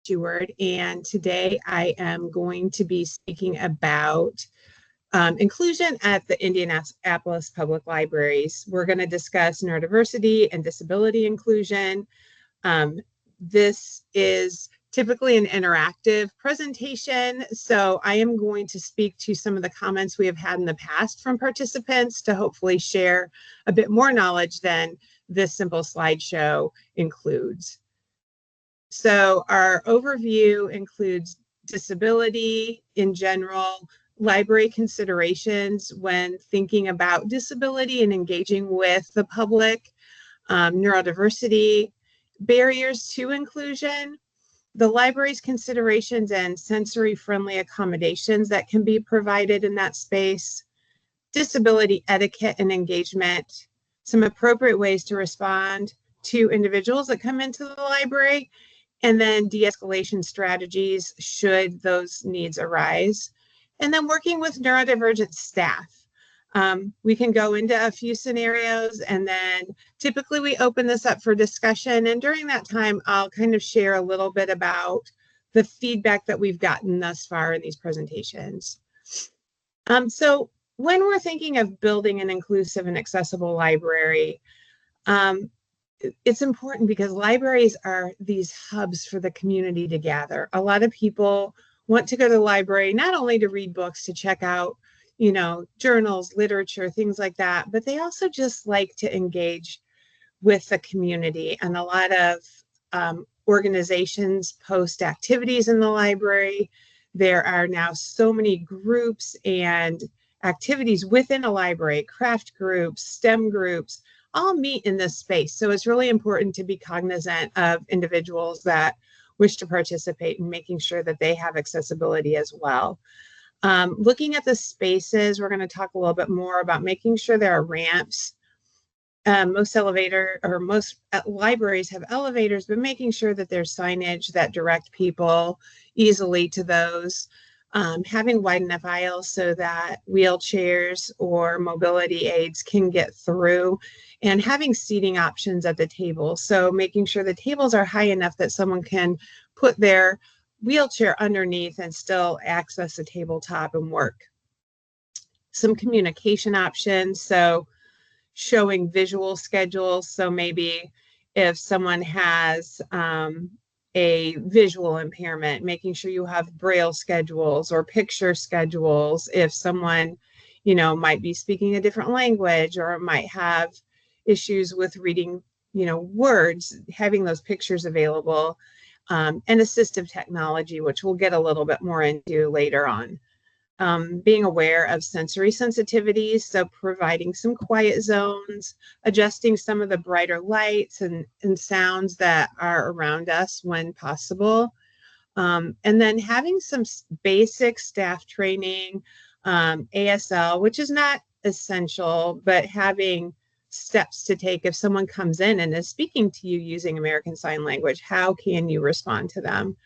Stewart, and today I am going to be speaking about inclusion at the Indianapolis Public Libraries. We're going to discuss neurodiversity and disability inclusion. This is typically an interactive presentation, so I am going to speak to some of the comments we have had in the past from participants to hopefully share a bit more knowledge than this simple slideshow includes. So our overview includes disability in general, library considerations when thinking about disability and engaging with the public, neurodiversity, barriers to inclusion, the library's considerations and sensory-friendly accommodations that can be provided in that space, disability etiquette and engagement, some appropriate ways to respond to individuals that come into the library, and then de-escalation strategies should those needs arise. And then working with neurodivergent staff. We can go into a few scenarios, and then typically we open this up for discussion. And during that time, I'll kind of share a little bit about the feedback that we've gotten thus far in these presentations. So when we're thinking of building an inclusive and accessible library, it's important because libraries are these hubs for the community to gather. A lot of people want to go to the library not only to read books, to check out, journals, literature, things like that, but they also just like to engage with the community. And a lot of organizations post activities in the library. There are now so many groups and activities within a library, craft groups, STEM groups, all meet in this space. So it's really important to be cognizant of individuals that wish to participate and making sure that they have accessibility as well. Looking at the spaces, we're going to talk a little bit more about making sure there are ramps. Most libraries have elevators, but making sure that there's signage that direct people easily to those. Having wide enough aisles so that wheelchairs or mobility aids can get through, and having seating options at the table. So making sure the tables are high enough that someone can put their wheelchair underneath and still access a tabletop and work. Some communication options, so showing visual schedules. So maybe if someone has a visual impairment, making sure you have braille schedules or picture schedules. If someone, might be speaking a different language or might have issues with reading, words, having those pictures available, and assistive technology, which we'll get a little bit more into later on. Being aware of sensory sensitivities, so providing some quiet zones, adjusting some of the brighter lights and sounds that are around us when possible. And then having some basic staff training, ASL, which is not essential, but having steps to take if someone comes in and is speaking to you using American Sign Language, how can you respond to them?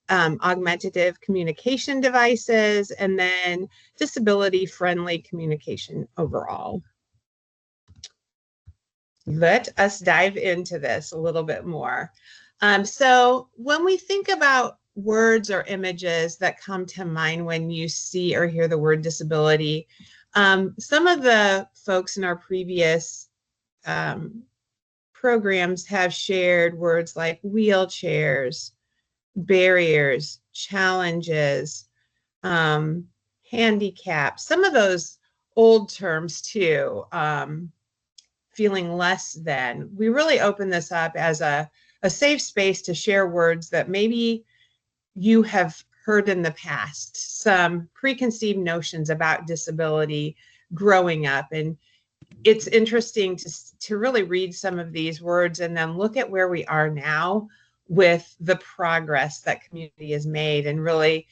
Augmentative communication devices, and then disability-friendly communication overall. Let us dive into this a little bit more. So when we think about words or images that come to mind when you see or hear the word disability, some of the folks in our previous programs have shared words like wheelchairs, barriers, challenges, handicap, some of those old terms too, feeling less than. We really open this up as a safe space to share words that maybe you have heard in the past, some preconceived notions about disability growing up. And it's interesting to really read some of these words and then look at where we are now with the progress that community has made, and really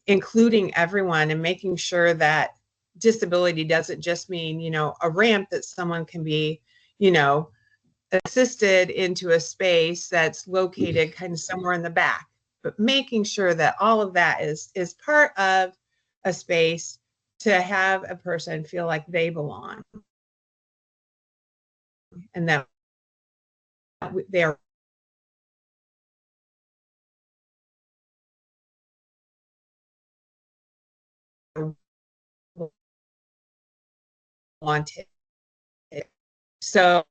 including everyone and making sure that disability doesn't just mean, a ramp that someone can be, assisted into a space that's located kind of somewhere in the back, but making sure that all of that is part of a space to have a person feel like they belong and that they are wanted. So,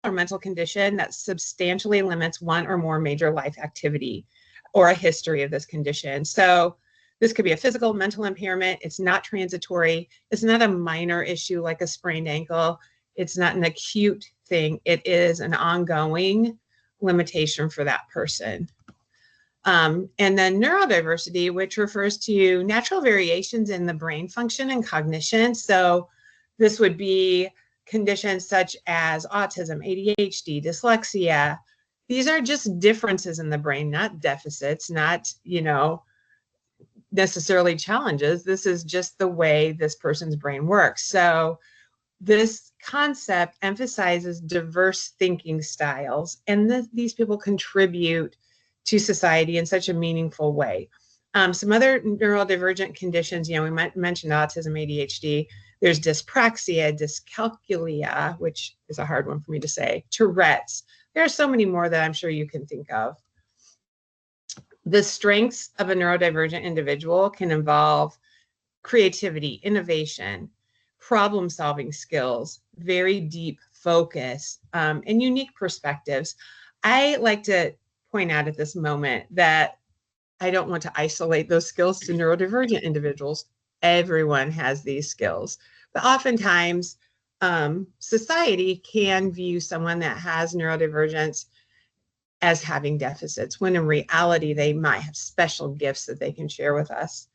or mental condition that substantially limits one or more major life activity or a history of this condition. So this could be a physical, mental impairment. It's not transitory. It's not a minor issue like a sprained ankle. It's not an acute thing. It is an ongoing limitation for that person. And then neurodiversity, which refers to natural variations in the brain function and cognition. So this would be conditions such as autism, ADHD, dyslexia. These are just differences in the brain, not deficits, not, necessarily challenges. This is just the way this person's brain works. So this concept emphasizes diverse thinking styles, and these people contribute to society in such a meaningful way. Some other neurodivergent conditions, we mentioned autism, ADHD. There's dyspraxia, dyscalculia, which is a hard one for me to say, Tourette's. There are so many more that I'm sure you can think of. The strengths of a neurodivergent individual can involve creativity, innovation, problem-solving skills, very deep focus, and unique perspectives. I like to point out at this moment that I don't want to isolate those skills to neurodivergent individuals. Everyone has these skills, but oftentimes society can view someone that has neurodivergence as having deficits, when in reality, they might have special gifts that they can share with us.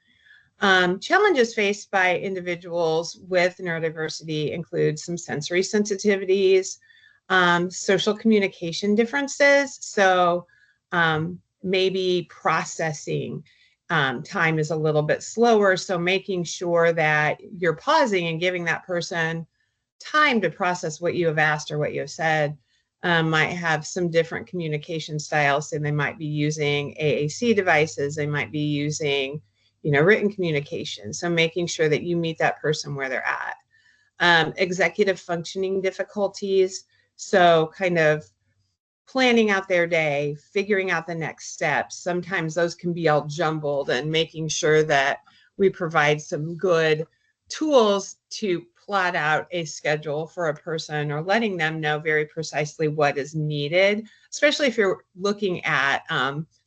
Challenges faced by individuals with neurodiversity include some sensory sensitivities, social communication differences. So maybe processing time is a little bit slower. So making sure that you're pausing and giving that person time to process what you have asked or what you have said might have some different communication styles. So they might be using AAC devices. They might be using written communication. So making sure that you meet that person where they're at. Executive functioning difficulties. So kind of planning out their day, figuring out the next steps. Sometimes those can be all jumbled, and making sure that we provide some good tools to plot out a schedule for a person, or letting them know very precisely what is needed, especially if you're looking at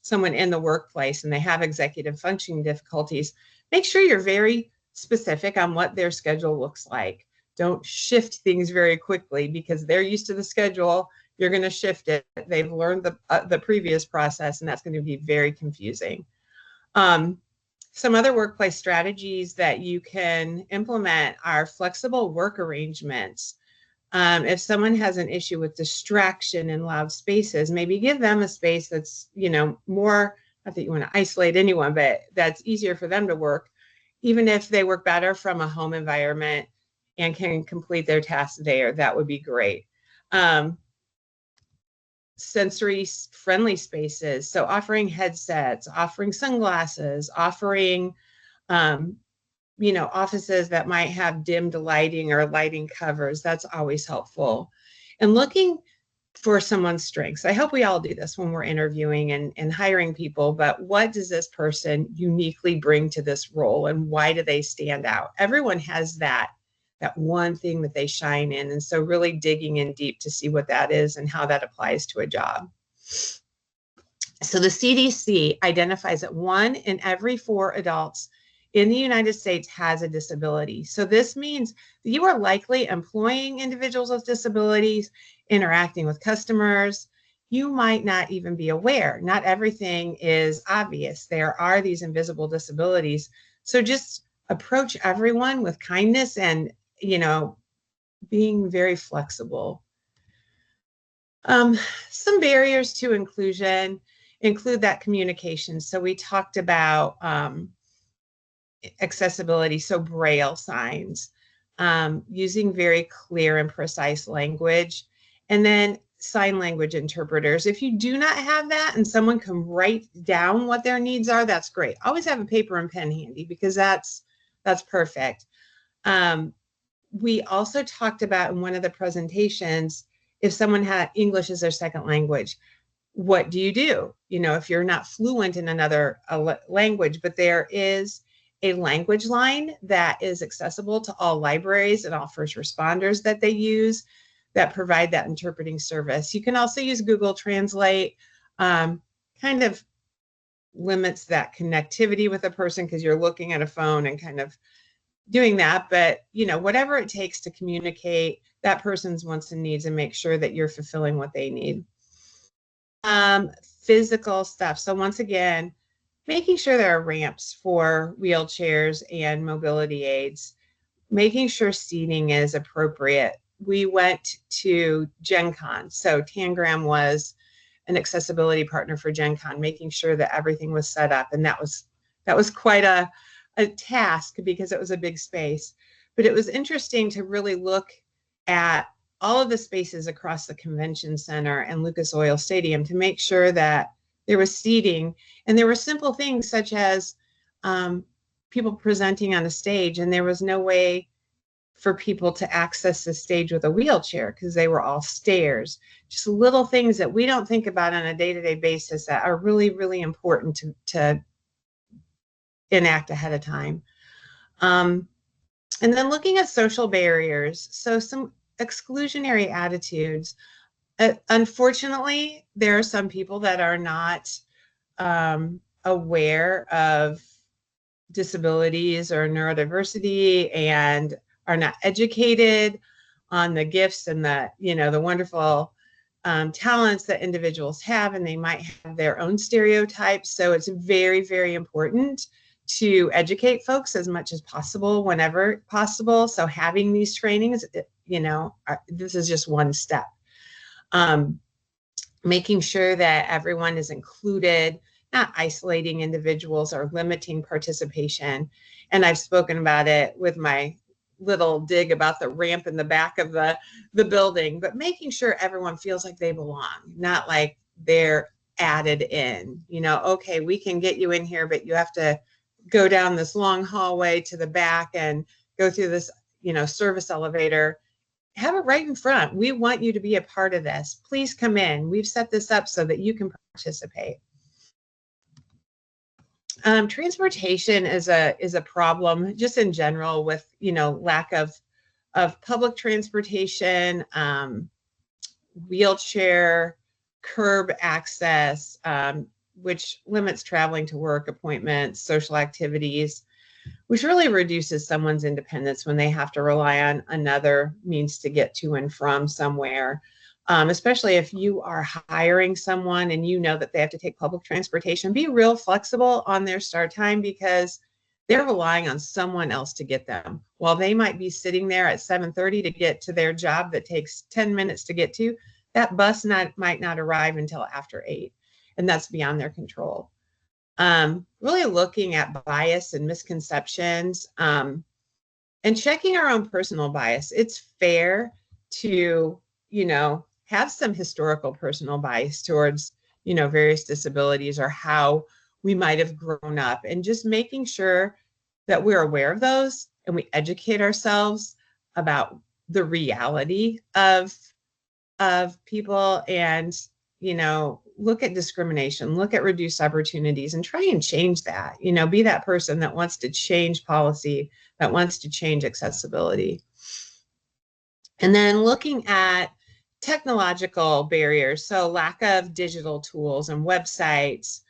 someone in the workplace and they have executive functioning difficulties. Make sure you're very specific on what their schedule looks like. Don't shift things very quickly because they're used to the schedule. You're going to shift it. They've learned the previous process, and that's going to be very confusing. Some other workplace strategies that you can implement are flexible work arrangements. If someone has an issue with distraction in loud spaces, maybe give them a space that's, more, not that you want to isolate anyone, but that's easier for them to work, even if they work better from a home environment and can complete their tasks there, that would be great. Sensory friendly spaces. So offering headsets, offering sunglasses, offering, offices that might have dimmed lighting or lighting covers. That's always helpful. And looking for someone's strengths. I hope we all do this when we're interviewing and hiring people, but what does this person uniquely bring to this role, and why do they stand out? Everyone has that one thing that they shine in. And so really digging in deep to see what that is and how that applies to a job. So the CDC identifies that 1 in every 4 adults in the United States has a disability. So this means that you are likely employing individuals with disabilities, interacting with customers. You might not even be aware. Not everything is obvious. There are these invisible disabilities. So just approach everyone with kindness and, being very flexible. Some barriers to inclusion include that communication. So we talked about accessibility, so Braille signs, using very clear and precise language, and then sign language interpreters. If you do not have that and someone can write down what their needs are, that's great. Always have a paper and pen handy, because that's perfect. We also talked about in one of the presentations, if someone had English as their second language, what do? If you're not fluent in another language, but there is a language line that is accessible to all libraries and all first responders that they use that provide that interpreting service. You can also use Google Translate, kind of limits that connectivity with a person because you're looking at a phone and kind of doing that. But, you know, whatever it takes to communicate that person's wants and needs and make sure that you're fulfilling what they need. Physical stuff. So once again, making sure there are ramps for wheelchairs and mobility aids, making sure seating is appropriate. We went to Gen Con. So Tangram was an accessibility partner for Gen Con, making sure that everything was set up. And that was quite a task because it was a big space. But it was interesting to really look at all of the spaces across the convention center and Lucas Oil Stadium to make sure that there was seating. And there were simple things such as people presenting on a stage, and there was no way for people to access the stage with a wheelchair because they were all stairs. Just little things that we don't think about on a day-to-day basis that are really, really important to enact ahead of time. And then looking at social barriers. So some exclusionary attitudes. Unfortunately, there are some people that are not aware of disabilities or neurodiversity and are not educated on the gifts and the, you know, the wonderful talents that individuals have, and they might have their own stereotypes. So it's very, very important to educate folks as much as possible, whenever possible. So having these trainings, you know, this is just one step. Making sure that everyone is included, not isolating individuals or limiting participation. And I've spoken about it with my little dig about the ramp in the back of the building, but making sure everyone feels like they belong, not like they're added in. You know, okay, we can get you in here, but you have to go down this long hallway to the back and go through this, you know, service elevator. Have it right in front. We want you to be a part of this. Please come in. We've set this up so that you can participate. Transportation is a problem just in general with, you know, lack of public transportation, wheelchair, curb access, which limits traveling to work, appointments, social activities, which really reduces someone's independence when they have to rely on another means to get to and from somewhere. Especially if you are hiring someone and you know that they have to take public transportation, be real flexible on their start time because they're relying on someone else to get them. While they might be sitting there at 7:30 to get to their job that takes 10 minutes to get to, that bus might not arrive until after 8, and that's beyond their control. Really looking at bias and misconceptions, and checking our own personal bias. It's fair to, you know, have some historical personal bias towards, you know, various disabilities or how we might have grown up, and just making sure that we're aware of those and we educate ourselves about the reality of people, and, you know, look at discrimination, look at reduced opportunities, and try and change that. You know, be that person that wants to change policy, that wants to change accessibility. And then looking at technological barriers, so lack of digital tools and websites,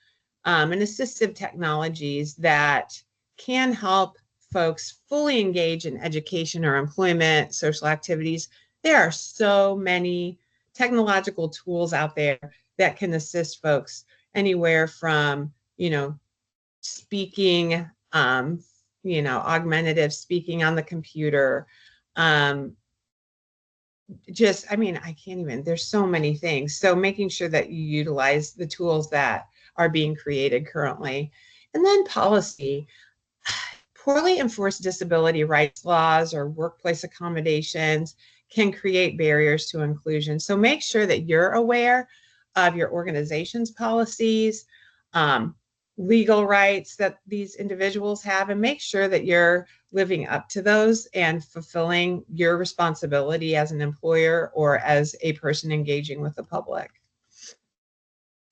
and assistive technologies that can help folks fully engage in education or employment, social activities. There are so many technological tools out there that can assist folks anywhere from, you know, speaking, you know, augmentative speaking on the computer, just, I mean, I can't even, there's so many things. So making sure that you utilize the tools that are being created currently. And then policy. Poorly enforced disability rights laws or workplace accommodations can create barriers to inclusion. So make sure that you're aware of your organization's policies, legal rights that these individuals have, and make sure that you're living up to those and fulfilling your responsibility as an employer or as a person engaging with the public.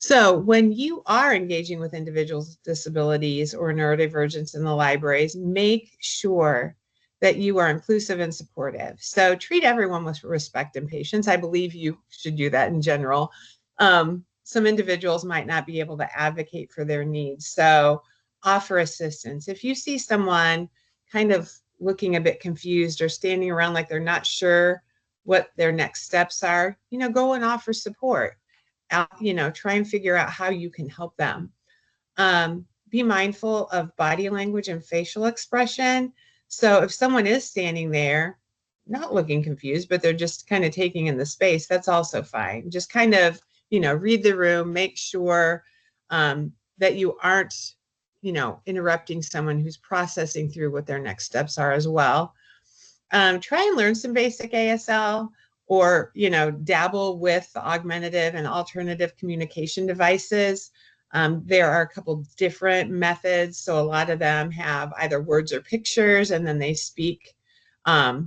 So when you are engaging with individuals with disabilities or neurodivergence in the libraries, make sure that you are inclusive and supportive. So treat everyone with respect and patience. I believe you should do that in general. Some individuals might not be able to advocate for their needs. So offer assistance. If you see someone kind of looking a bit confused or standing around like they're not sure what their next steps are, go and offer support. Try and figure out how you can help them. Be mindful of body language and facial expression. So if someone is standing there, not looking confused, but they're just kind of taking in the space, that's also fine. Just kind of, read the room, make sure that you aren't, interrupting someone who's processing through what their next steps are as well. Try and learn some basic ASL, or dabble with the augmentative and alternative communication devices. There are a couple different methods, so a lot of them have either words or pictures, and then they speak a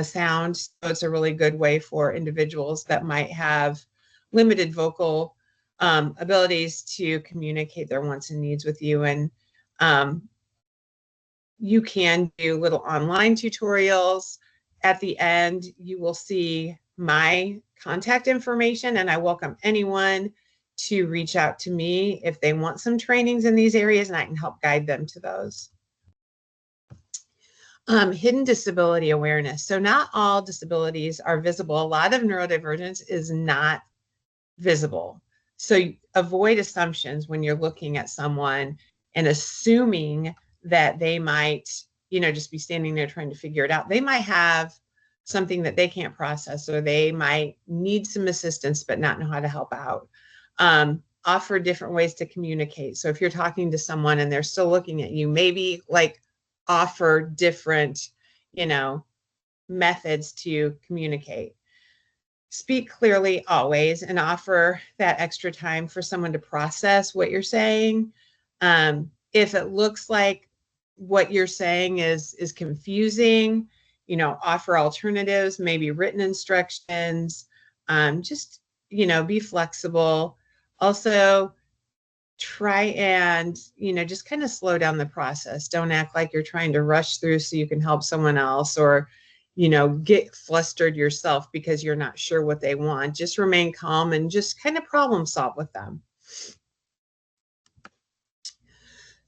sound. So it's a really good way for individuals that might have limited vocal abilities to communicate their wants and needs with you. And you can do little online tutorials. At the end, you will see my contact information, and I welcome anyone to reach out to me if they want some trainings in these areas, and I can help guide them to those. Hidden disability awareness. So not all disabilities are visible. A lot of neurodivergence is not visible. So avoid assumptions when you're looking at someone and assuming that they might, just be standing there trying to figure it out. They might have something that they can't process, or they might need some assistance but not know how to help out. Offer different ways to communicate. So if you're talking to someone and they're still looking at you, maybe like offer different, methods to communicate. Speak clearly always, and offer that extra time for someone to process what you're saying. If it looks like what you're saying is confusing, offer alternatives, maybe written instructions. Just, be flexible. Also, try and, just kind of slow down the process. Don't act like you're trying to rush through so you can help someone else, or get flustered yourself because you're not sure what they want. Just remain calm and just kind of problem solve with them.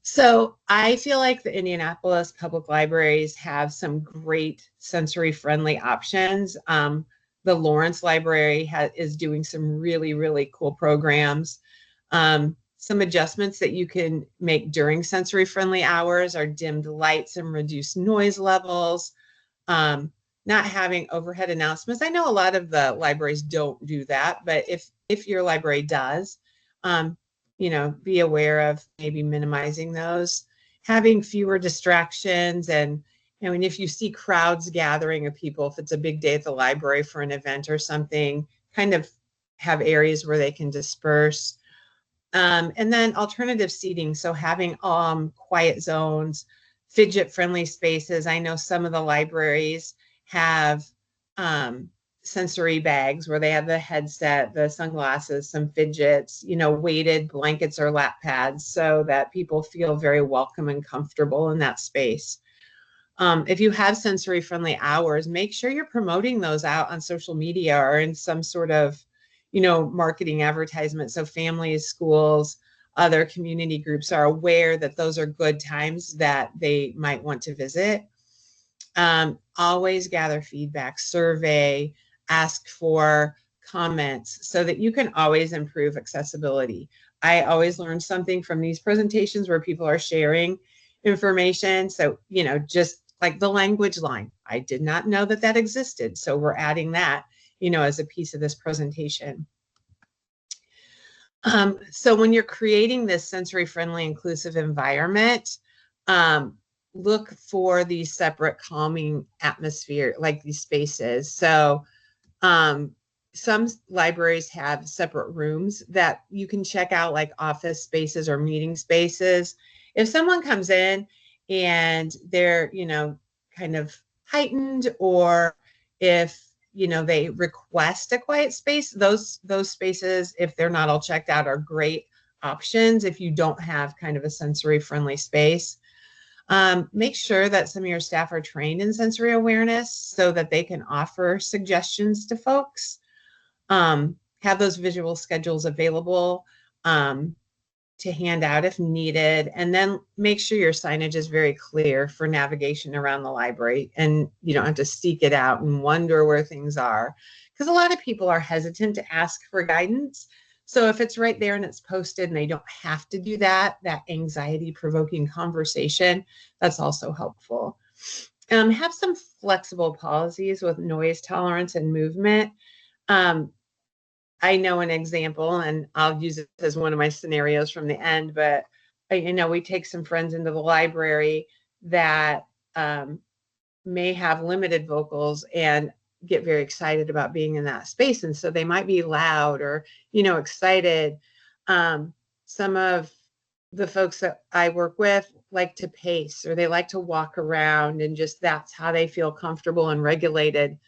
So I feel like the Indianapolis Public Libraries have some great sensory friendly options. The Lawrence Library is doing some really, really cool programs. Some adjustments that you can make during sensory friendly hours are dimmed lights and reduced noise levels. Not having overhead announcements. I know a lot of the libraries don't do that, but if your library does, be aware of maybe minimizing those. Having fewer distractions, and if you see crowds gathering of people, if it's a big day at the library for an event or something, kind of have areas where they can disperse. And then alternative seating, so having quiet zones, fidget-friendly spaces. I know some of the libraries have sensory bags where they have the headset, the sunglasses, some fidgets, weighted blankets or lap pads, so that people feel very welcome and comfortable in that space. If you have sensory friendly hours, make sure you're promoting those out on social media or in some sort of, marketing advertisement. So families, schools, other community groups are aware that those are good times that they might want to visit. Always gather feedback, survey, ask for comments so that you can always improve accessibility. I always learn something from these presentations where people are sharing information. So, just like the language line, I did not know that existed. So we're adding that, as a piece of this presentation. So when you're creating this sensory friendly, inclusive environment, look for these separate calming atmosphere, like these spaces. So some libraries have separate rooms that you can check out, like office spaces or meeting spaces. If someone comes in and they're, kind of heightened, or if they request a quiet space, those spaces, if they're not all checked out, are great options if you don't have kind of a sensory friendly space. Make sure that some of your staff are trained in sensory awareness so that they can offer suggestions to folks. Have those visual schedules available to hand out if needed, and then make sure your signage is very clear for navigation around the library, and you don't have to seek it out and wonder where things are, because a lot of people are hesitant to ask for guidance. So if it's right there and it's posted and they don't have to do that anxiety-provoking conversation, that's also helpful. Have some flexible policies with noise tolerance and movement. I know an example, and I'll use it as one of my scenarios from the end, but we take some friends into the library that may have limited vocals and get very excited about being in that space. And so they might be loud or, excited. Some of the folks that I work with like to pace, or they like to walk around, and just that's how they feel comfortable and regulated.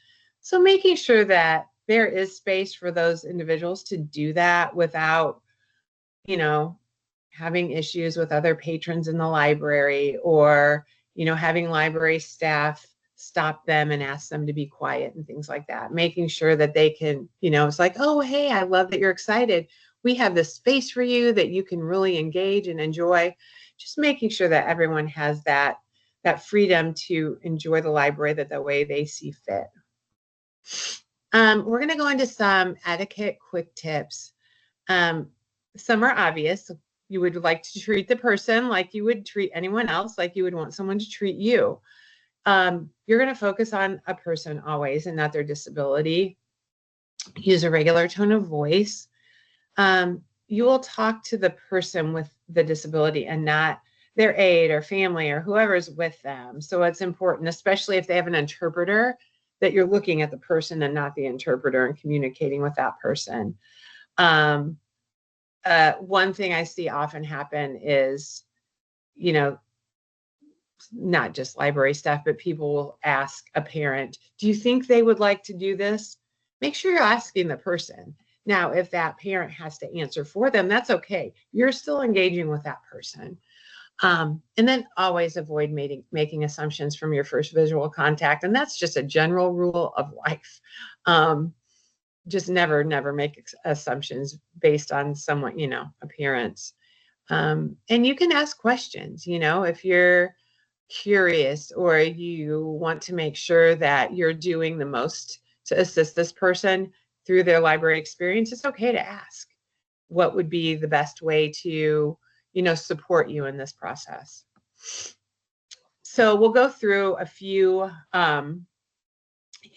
So making sure that there is space for those individuals to do that without, having issues with other patrons in the library, or, having library staff stop them and ask them to be quiet and things like that. Making sure that they can, it's like, oh, hey, I love that you're excited. We have this space for you that you can really engage and enjoy. Just making sure that everyone has that freedom to enjoy the library the way they see fit. We're going to go into some etiquette quick tips. Some are obvious. You would like to treat the person like you would treat anyone else, like you would want someone to treat you. You're going to focus on a person always and not their disability. Use a regular tone of voice. You will talk to the person with the disability and not their aide or family or whoever's with them. So it's important, especially if they have an interpreter, that you're looking at the person and not the interpreter and communicating with that person. One thing I see often happen is, not just library staff, but people will ask a parent, do you think they would like to do this? Make sure you're asking the person. Now, if that parent has to answer for them, that's okay. You're still engaging with that person. And then always avoid making assumptions from your first visual contact. And that's just a general rule of life. Just never make assumptions based on someone, appearance. And you can ask questions, if you're curious or you want to make sure that you're doing the most to assist this person through their library experience. It's okay to ask what would be the best way to support you in this process. So we'll go through a few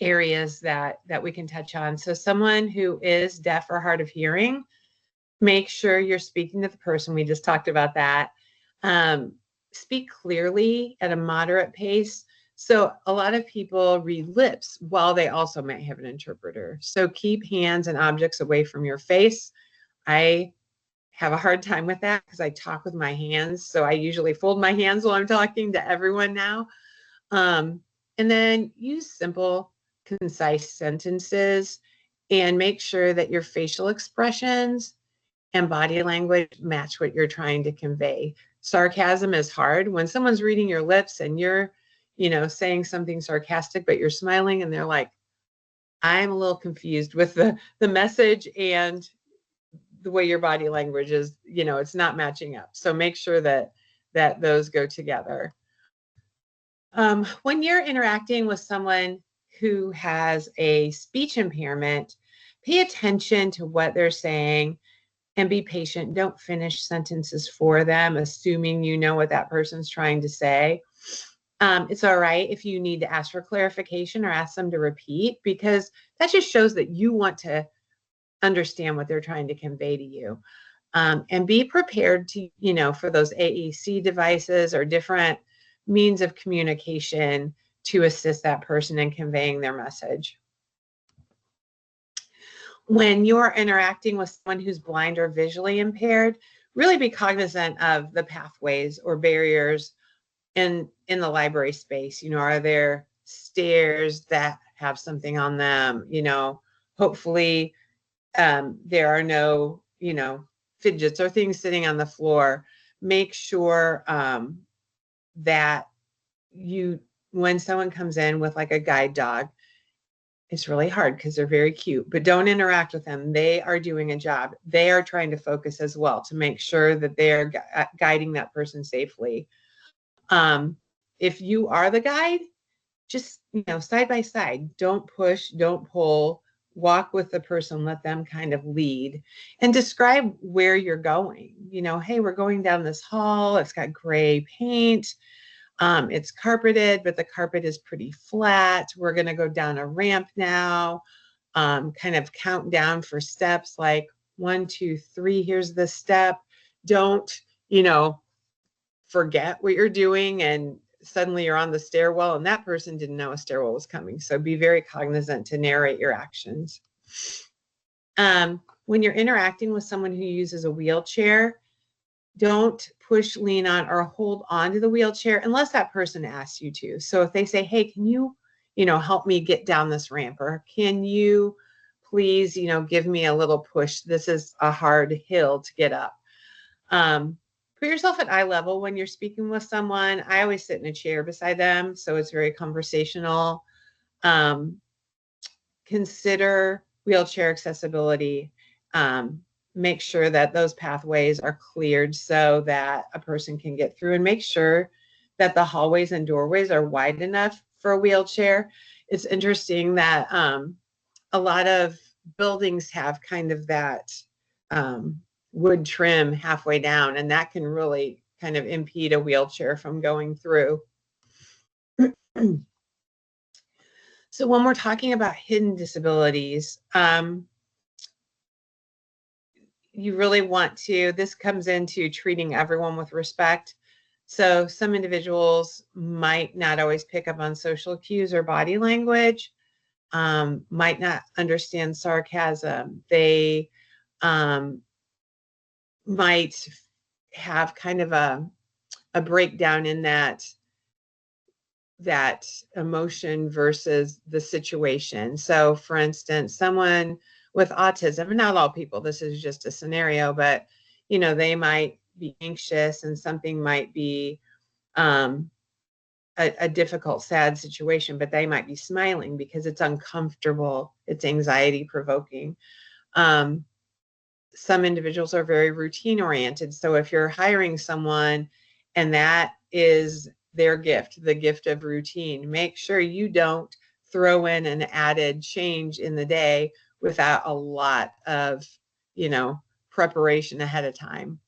areas that we can touch on. So someone who is deaf or hard of hearing, make sure you're speaking to the person. We just talked about that. Speak clearly at a moderate pace. So a lot of people read lips while they also might have an interpreter. So keep hands and objects away from your face. I have a hard time with that because I talk with my hands. So I usually fold my hands while I'm talking to everyone now. And then use simple, concise sentences, and make sure that your facial expressions and body language match what you're trying to convey. Sarcasm is hard. When someone's reading your lips and you're, saying something sarcastic, but you're smiling and they're like, I'm a little confused with the message and the way your body language is, it's not matching up. So make sure that those go together. When you're interacting with someone who has a speech impairment, pay attention to what they're saying and be patient. Don't finish sentences for them, assuming you know what that person's trying to say. It's all right if you need to ask for clarification or ask them to repeat, because that just shows that you want to understand what they're trying to convey to you. And be prepared to, for those AEC devices or different means of communication to assist that person in conveying their message. When you're interacting with someone who's blind or visually impaired, really be cognizant of the pathways or barriers in the library space. Are there stairs that have something on them, hopefully there are no, fidgets or things sitting on the floor. Make sure that when someone comes in with like a guide dog, it's really hard because they're very cute, but don't interact with them. They are doing a job. They are trying to focus as well to make sure that they're guiding that person safely. If you are the guide, just, side by side, don't push, don't pull, walk with the person, let them kind of lead and describe where you're going. Hey, we're going down this hall. It's got gray paint. It's carpeted, but the carpet is pretty flat. We're going to go down a ramp now. Kind of count down for steps like 1, 2, 3. Here's the step. Don't, forget what you're doing and suddenly you're on the stairwell and that person didn't know a stairwell was coming. So be very cognizant to narrate your actions. When you're interacting with someone who uses a wheelchair, don't push, lean on, or hold on to the wheelchair unless that person asks you to. So if they say, hey, can you, help me get down this ramp? Or can you please, give me a little push? This is a hard hill to get up. Put yourself at eye level when you're speaking with someone. I always sit in a chair beside them, so it's very conversational. Consider wheelchair accessibility. Make sure that those pathways are cleared so that a person can get through, and make sure that the hallways and doorways are wide enough for a wheelchair. It's interesting that a lot of buildings have kind of that wood trim halfway down, and that can really kind of impede a wheelchair from going through. So when we're talking about hidden disabilities, you really want to, this comes into treating everyone with respect. So some individuals might not always pick up on social cues or body language, might not understand sarcasm. They might have kind of a breakdown in that emotion versus the situation. So for instance, someone with autism, and not all people, this is just a scenario, but they might be anxious and something might be a difficult, sad situation, but they might be smiling because it's uncomfortable, it's anxiety provoking. Some individuals are very routine oriented. So if you're hiring someone and that is their gift, the gift of routine, make sure you don't throw in an added change in the day without a lot of, preparation ahead of time.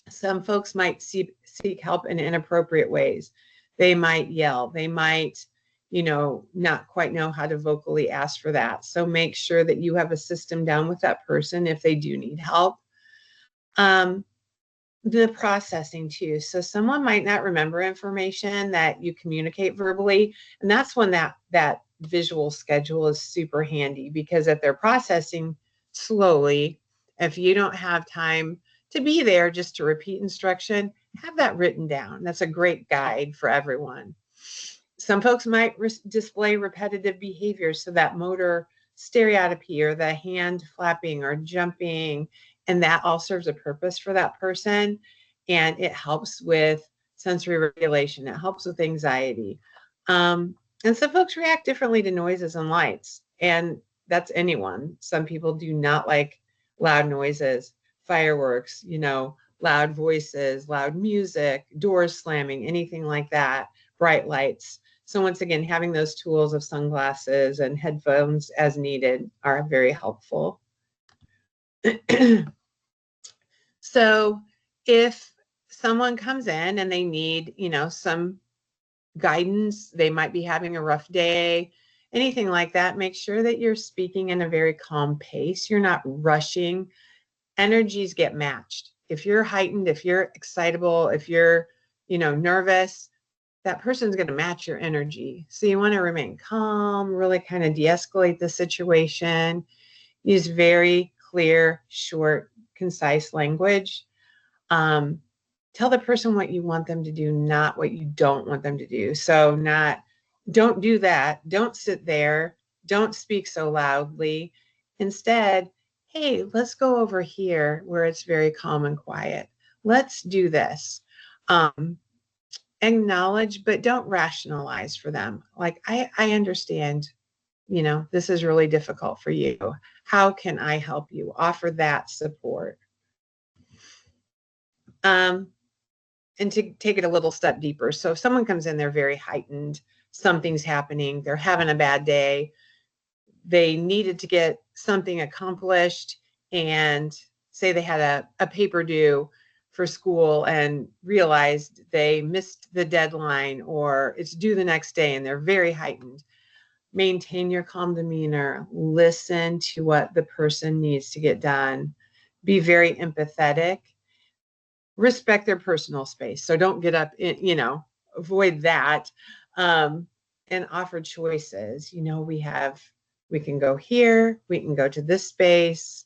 Some folks might seek help in inappropriate ways. They might yell. They might, not quite know how to vocally ask for that. So make sure that you have a system down with that person if they do need help. The processing too. So someone might not remember information that you communicate verbally, and that's when that visual schedule is super handy, because if they're processing slowly, if you don't have time to be there just to repeat instruction, have that written down. That's a great guide for everyone. Some folks might display repetitive behaviors, so that motor stereotypy or the hand flapping or jumping, and that all serves a purpose for that person, and it helps with sensory regulation. It helps with anxiety. And some folks react differently to noises and lights, and that's anyone. Some people do not like loud noises, fireworks, loud voices, loud music, doors slamming, anything like that, bright lights. So once again, having those tools of sunglasses and headphones as needed are very helpful. So if someone comes in and they need, some guidance, they might be having a rough day, anything like that, make sure that you're speaking in a very calm pace. You're not rushing. Energies get matched. If you're heightened, if you're excitable, if you're, nervous, that person's going to match your energy. So you want to remain calm, really kind of de-escalate the situation, use very clear, short, concise language. Tell the person what you want them to do, not what you don't want them to do. So not, Don't do that. Don't sit there. Don't speak so loudly. Instead, hey, let's go over here where it's very calm and quiet. Let's do this. Um, Acknowledge, but don't rationalize for them. Like, I understand, this is really difficult for you. How can I help you? Offer that support. And to take it a little step deeper. So if someone comes in, they're very heightened, something's happening, they're having a bad day, they needed to get something accomplished, and say they had a paper due for school and realized they missed the deadline or it's due the next day and they're very heightened. Maintain your calm demeanor, listen to what the person needs to get done, be very empathetic, respect their personal space. So don't get up in, avoid that. And offer choices. We can go here, we can go to this space.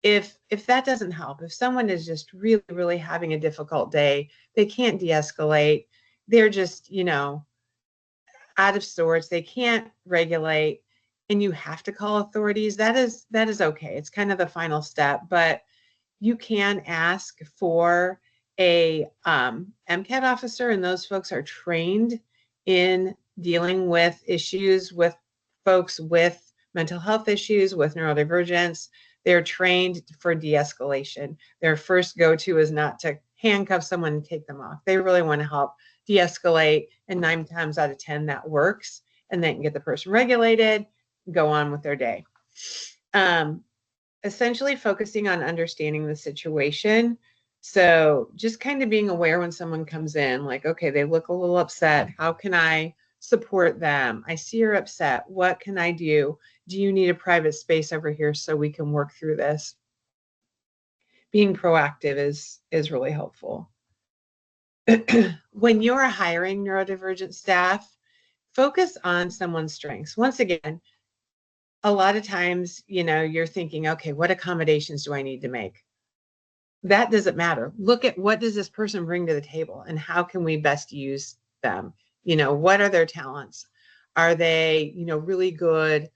If that doesn't help, if someone is just really, really having a difficult day, they can't de-escalate, they're just, out of sorts, they can't regulate, and you have to call authorities, that is okay. It's kind of the final step, but you can ask for a MCAT officer, and those folks are trained in dealing with issues with folks with mental health issues, with neurodivergence. They're trained for de-escalation. Their first go-to is not to handcuff someone and take them off. They really want to help de-escalate, and 9 times out of 10 that works, and they can get the person regulated, go on with their day. Essentially focusing on understanding the situation. So just kind of being aware when someone comes in, like, okay, they look a little upset. How can I support them? I see you're upset. What can I do? Do you need a private space over here so we can work through this? Being proactive is really helpful. When you're hiring neurodivergent staff, focus on someone's strengths. Once again, a lot of times, you're thinking, okay, what accommodations do I need to make? That doesn't matter. Look at what does this person bring to the table and how can we best use them? What are their talents? Are they, really good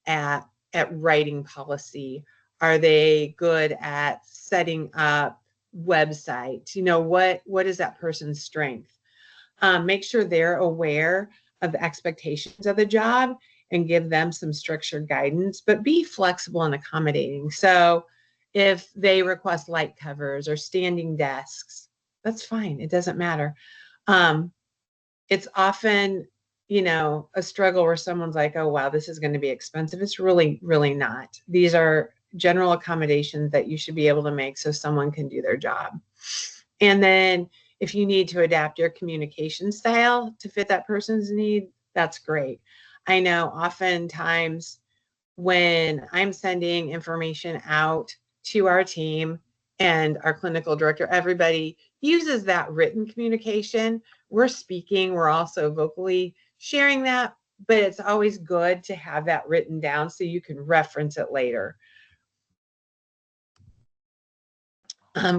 at writing policy? Are they good at setting up websites? What is that person's strength? Make sure they're aware of the expectations of the job and give them some structured guidance, but be flexible and accommodating. So if they request light covers or standing desks, that's fine. It doesn't matter. It's often, a struggle where someone's like, oh, wow, this is going to be expensive. It's really, really not. These are general accommodations that you should be able to make so someone can do their job. And then if you need to adapt your communication style to fit that person's need, that's great. I know oftentimes when I'm sending information out to our team and our clinical director, everybody uses that written communication. We're speaking, we're also vocally sharing that, but it's always good to have that written down so you can reference it later.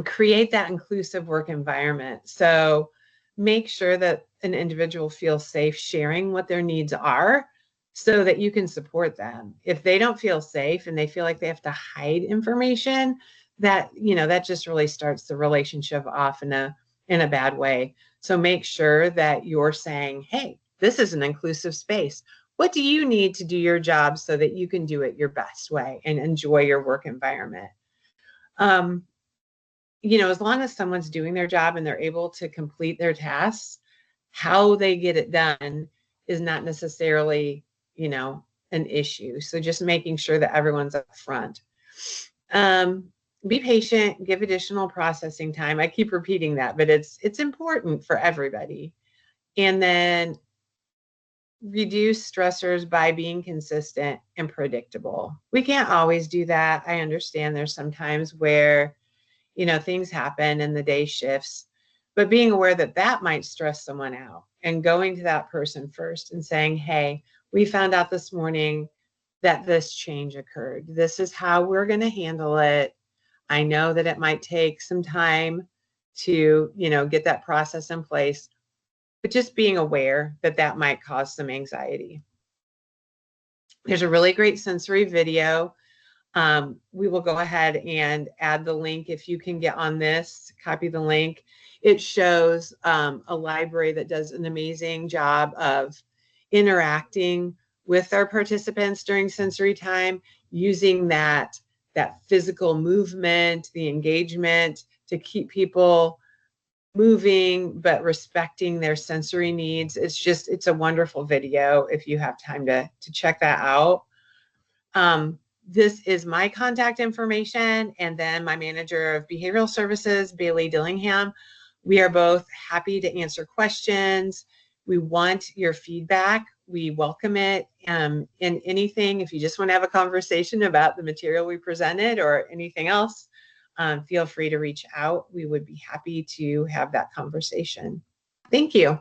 Create that inclusive work environment. So make sure that an individual feels safe sharing what their needs are so that you can support them. If they don't feel safe and they feel like they have to hide information, that just really starts the relationship off in a bad way. So make sure that you're saying, hey, this is an inclusive space. What do you need to do your job so that you can do it your best way and enjoy your work environment? As long as someone's doing their job and they're able to complete their tasks, how they get it done is not necessarily, an issue. So just making sure that everyone's up front. Be patient, give additional processing time. I keep repeating that, but it's important for everybody. And then reduce stressors by being consistent and predictable. We can't always do that. I understand there's some times where things happen and the day shifts, but being aware that that might stress someone out and going to that person first and saying, hey, we found out this morning that this change occurred. This is how we're going to handle it. I know that it might take some time to, get that process in place. but just being aware that that might cause some anxiety. There's a really great sensory video. We will go ahead and add the link if you can get on this, copy the link. It shows a library that does an amazing job of interacting with our participants during sensory time, using that physical movement, the engagement to keep people moving, but respecting their sensory needs. It's a wonderful video if you have time to check that out. This is my contact information, and then my manager of behavioral services, Bailey Dillingham. We are both happy to answer questions. We want your feedback. We welcome it. In anything, if you just want to have a conversation about the material we presented or anything else, feel free to reach out. We would be happy to have that conversation. Thank you.